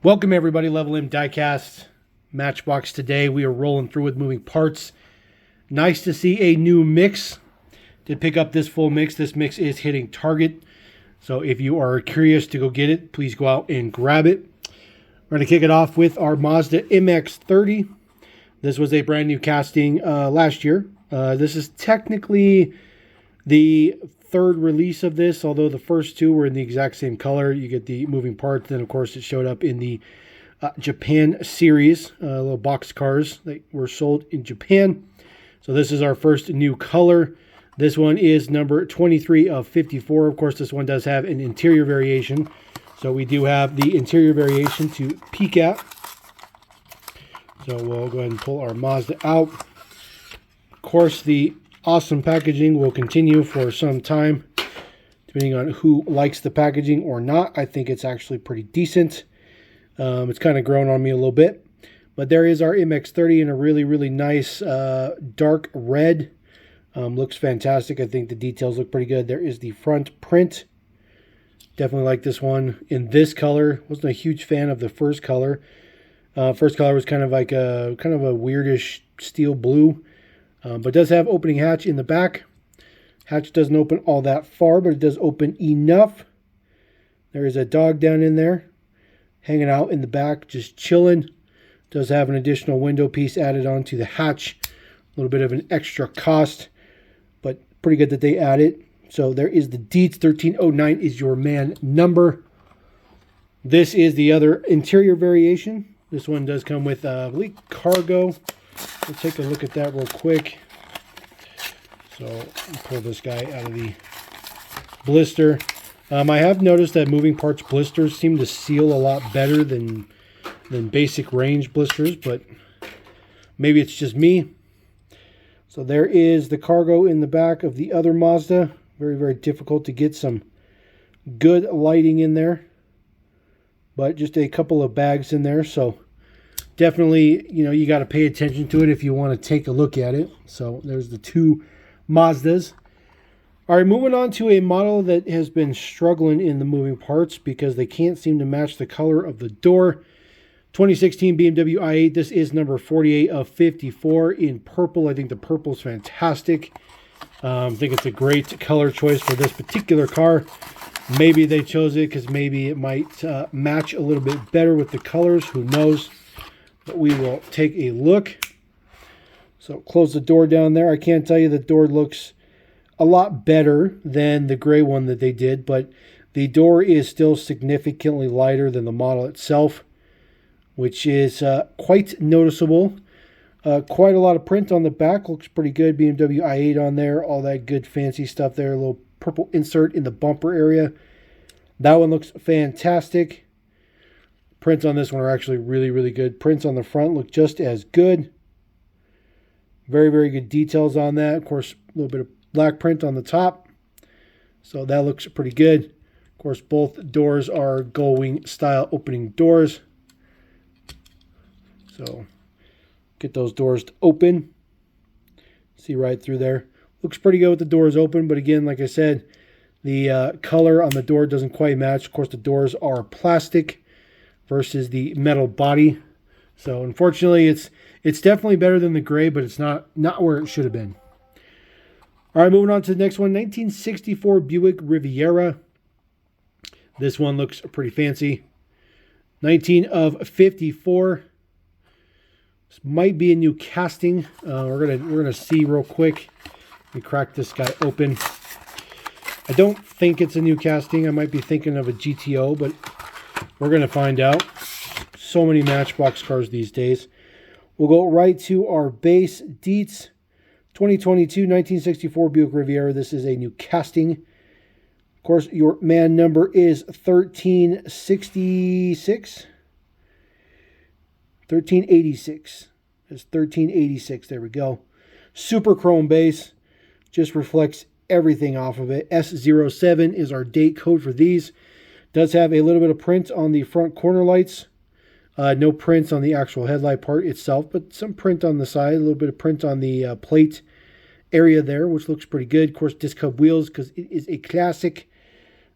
Welcome everybody, Level M Diecast, Matchbox. Today we are rolling through with moving parts. Nice to see a new mix. Did pick up this full mix. This mix is hitting Target. So if you are curious to go get it, please go out and grab it. We're going to kick it off with our Mazda MX30. This was a brand new casting last year. This is technically the third release of this, although the first two were in the exact same color. You get the moving parts. Then, of course, it showed up in the Japan series, little box cars that were sold in Japan. So this is our first new color. This one is number 23 of 54. Of course, this one does have an interior variation. So we do have the interior variation to peek at. So we'll go ahead and pull our Mazda out. Of course, the awesome packaging will continue for some time, depending on who likes the packaging or not. I think it's actually pretty decent. It's kind of grown on me a little bit. But there is our MX30 in a really, really nice dark red. Looks fantastic. I think the details look pretty good. There is the front print. Definitely like this one in this color. Wasn't a huge fan of the first color. First color was kind of like a weirdish steel blue. But does have opening hatch in the back. Hatch doesn't open all that far, but it does open enough. There is a dog down in there, hanging out in the back, just chilling. Does have an additional window piece added onto the hatch. A little bit of an extra cost, but pretty good that they added. So there is the Deets. 1309 is your man number. This is the other interior variation. This one does come with, I believe, cargo. We'll take a look at that real quick. So pull this guy out of the blister. I have noticed that moving parts blisters seem to seal a lot better than basic range blisters, but maybe it's just me. So there is the cargo in the back of the other Mazda. Very, very difficult to get some good lighting in there, but just a couple of bags in there. So definitely, you got to pay attention to it if you want to take a look at it. So there's the two Mazdas. All right, moving on to a model that has been struggling in the moving parts because they can't seem to match the color of the door. 2016 BMW i8. This is number 48 of 54 in purple. I think the purple is fantastic. I think it's a great color choice for this particular car. Maybe they chose it because maybe it might match a little bit better with the colors. Who knows? But we will take a look. So close the door down there. I can't tell you the door looks a lot better than the gray one that they did, but the door is still significantly lighter than the model itself, which is quite noticeable. Quite a lot of print on the back. Looks pretty good. BMW i8 on there. All that good fancy stuff there. A little purple insert in the bumper area. That one looks fantastic. Prints on this one are actually really, really good. Prints on the front look just as good. Very, very good details on that. Of course, a little bit of black print on the top. So that looks pretty good. Of course, both doors are gullwing style opening doors. So get those doors to open. See right through there. Looks pretty good with the doors open. But again, like I said, the color on the door doesn't quite match. Of course, the doors are plastic versus the metal body. So unfortunately, it's definitely better than the gray, but it's not where it should have been. All right, moving on to the next one. 1964 Buick Riviera. This one looks pretty fancy. 19 of 54. This might be a new casting. We're gonna see real quick. Let me crack this guy open. I don't think it's a new casting. I might be thinking of a GTO, but we're gonna find out. So many Matchbox cars these days. We'll go right to our base Deets. 2022 1964 Buick Riviera. This is a new casting. Of course, your man number is 1366. 1386. It's 1386. There we go. Super chrome base. Just reflects everything off of it. S07 is our date code for these. Does have a little bit of print on the front corner lights. No prints on the actual headlight part itself, but some print on the side. A little bit of print on the plate area there, which looks pretty good. Of course, disc hub wheels because it is a classic.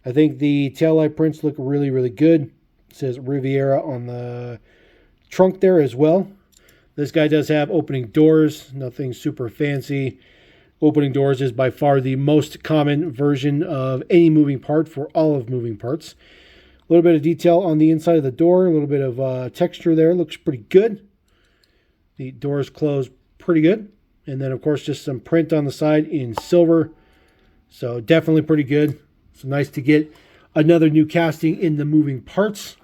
I think the taillight prints look really, really good. says Riviera on the trunk there as well. This guy does have opening doors, nothing super fancy. Opening doors is by far the most common version of any moving part for all of moving parts. A little bit of detail on the inside of the door, a little bit of texture there. Looks pretty good. The doors close pretty good. And then, of course, just some print on the side in silver. So definitely pretty good. It's nice to get another new casting in the moving parts.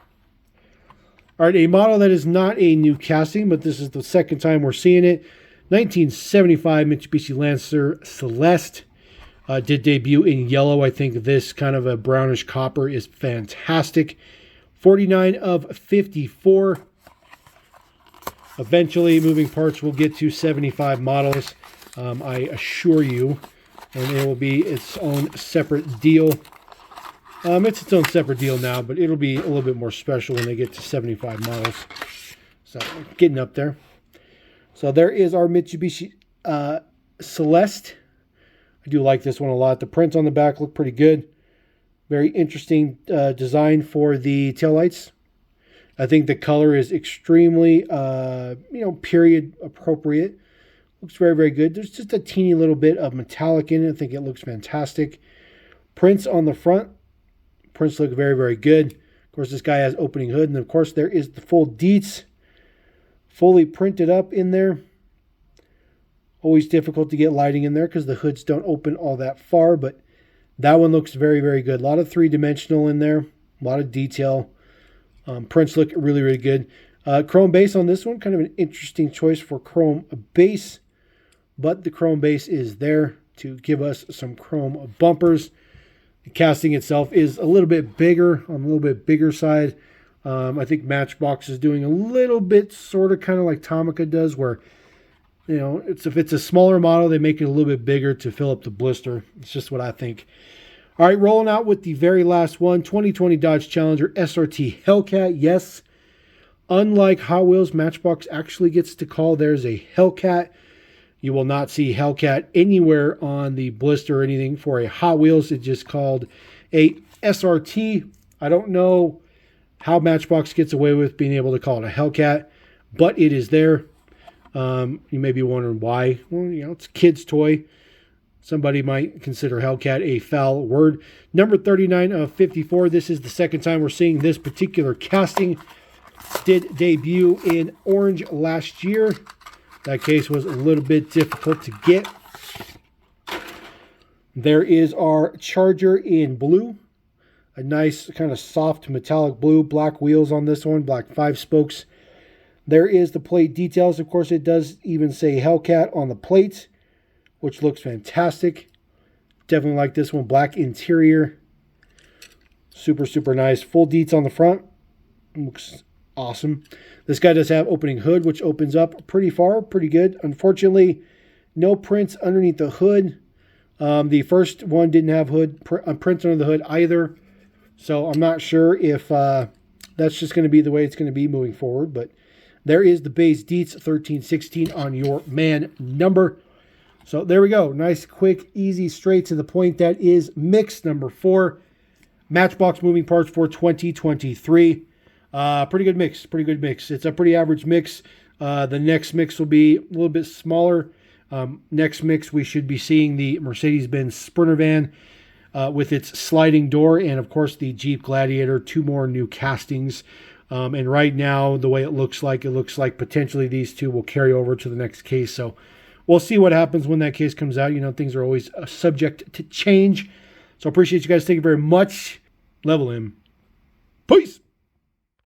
All right, a model that is not a new casting, but this is the second time we're seeing it. 1975 Mitsubishi Lancer Celeste. Did debut in yellow. I think this kind of a brownish copper is fantastic. 49 of 54. Eventually, moving parts will get to 75 models, I assure you. And it will be its own separate deal. It's its own separate deal now, but it'll be a little bit more special when they get to 75 models. So, getting up there. So, there is our Mitsubishi Celeste. I do like this one a lot. The prints on the back look pretty good. Very interesting design for the taillights. I think the color is extremely, period appropriate. Looks very, very good. There's just a teeny little bit of metallic in it. I think it looks fantastic. Prints on the front. Prints look very, very good. Of course, this guy has opening hood. And, of course, there is the full deets fully printed up in there. Always difficult to get lighting in there because the hoods don't open all that far. But that one looks very, very good. A lot of three-dimensional in there. A lot of detail. Prints look really, really good. Chrome base on this one. Kind of an interesting choice for chrome base. But the chrome base is there to give us some chrome bumpers. The casting itself is a little bit bigger, on a little bit bigger side. I think Matchbox is doing a little bit sort of kind of like Tomica does, where, if it's a smaller model, they make it a little bit bigger to fill up the blister. It's just what I think. All right, rolling out with the very last one, 2020 Dodge Challenger SRT Hellcat. Yes, unlike Hot Wheels, Matchbox actually gets to call theirs a Hellcat. You will not see Hellcat anywhere on the blister or anything for a Hot Wheels. It's just called a SRT. I don't know how Matchbox gets away with being able to call it a Hellcat, but it is there. You may be wondering why. Well, it's a kid's toy. Somebody might consider Hellcat a foul word. Number 39 of 54. This is the second time we're seeing this particular casting. Did debut in orange last year. That case was a little bit difficult to get. There is our Charger in blue. A nice kind of soft metallic blue. Black wheels on this one. Black 5 spokes. There is the plate details. Of course, it does even say Hellcat on the plate, which looks fantastic. Definitely like this one. Black interior. Super, super nice. Full deets on the front. Looks awesome. This guy does have opening hood, which opens up pretty far. Pretty good. Unfortunately, no prints underneath the hood. The first one didn't have prints under the hood either. So I'm not sure if that's just going to be the way it's going to be moving forward. But there is the base deets, 1316 on your man number. So there we go. Nice, quick, easy, straight to the point. That is mix number 4. Matchbox moving parts for 2023. Pretty good mix. Pretty good mix. It's a pretty average mix. The next mix will be a little bit smaller. Next mix, we should be seeing the Mercedes-Benz Sprinter van with its sliding door, and of course the Jeep Gladiator. 2 more new castings. And right now, the way it looks like potentially these 2 will carry over to the next case. So we'll see what happens when that case comes out. Things are always subject to change. So I appreciate you guys. Thank you very much. Level him. Peace.